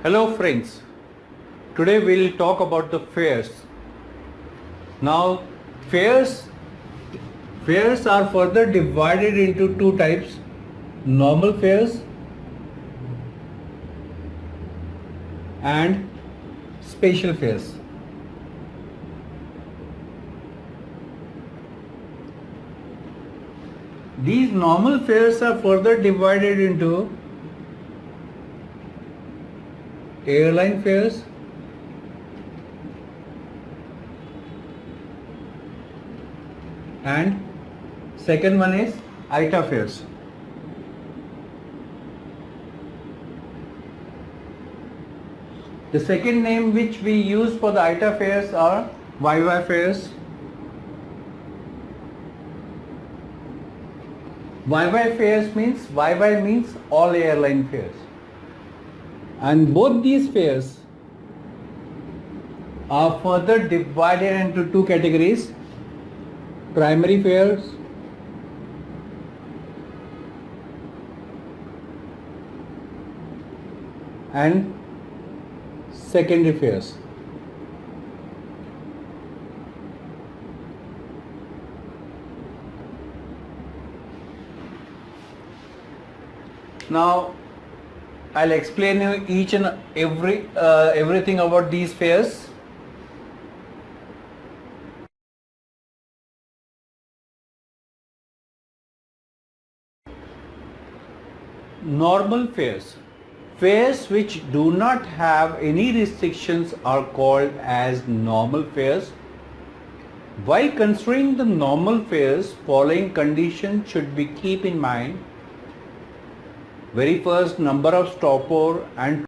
Hello friends, today we'll talk about the fares. Now fares are further divided into two types: normal fares and special fares. These normal fares are further divided into airline fares and second one is IATA fares. The second name which we use for the IATA fares are YY fares. YY fares means all airline fares. And both these fares are further divided into two categories: primary fares and secondary fares. Now I'll explain you each and everything about these fares. Normal fares. Fares which do not have any restrictions are called as normal fares. While considering the normal fares, following conditions should be keep in mind. Very first, number of stopover and